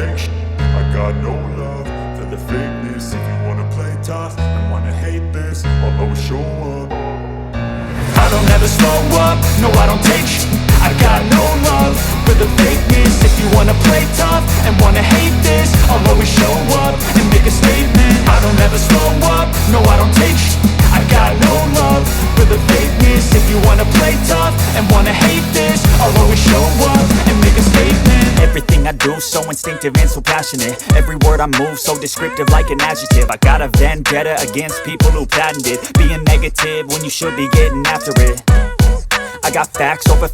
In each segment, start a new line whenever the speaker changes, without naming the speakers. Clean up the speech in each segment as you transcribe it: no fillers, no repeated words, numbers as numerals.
take shit. I got no love for the fakeness. If you wanna play tough and wanna hate this, I'll always show up.
I don't ever slow up, no I don't take shit. I got no love for the fakeness. If you wanna play tough and wanna hate this, I'll always show up and make a statement. I don't ever slow up, no I don't take shit. I got no love for the fakeness. If you wanna play tough and wanna hate this, I'll always show up and make a statement. Everything I do so instinctive and so passionate. Every word I move so descriptive like an adjective. I got a vendetta against people who patented being negative when you should be getting after it. I got facts over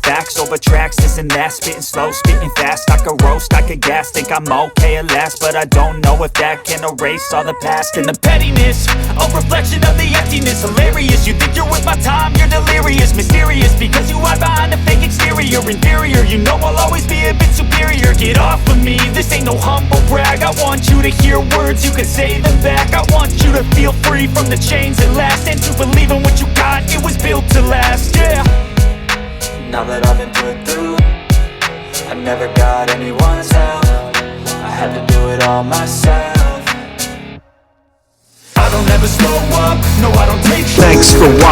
tracks, this and that. Spitting slow, spitting fast. I could roast, I could gas. Think I'm okay at last, but I don't know if that can erase all the past. And the pettiness, a reflection of the emptiness. Hilarious, you think you're worth my time, you're delirious. Mysterious, because you hide behind a fake exterior. Inferior, you know I'll always be a bit superior. Get off of me, this ain't no humble brag. I want you to hear words, you can say them back. I want you to feel free from the chains that last, and to believe in what you got, it was built to last, yeah.
Now that I've been put through, I never got anyone's help. I had to do it all myself.
I don't ever slow up, no I don't take shit.
Thanks for watching.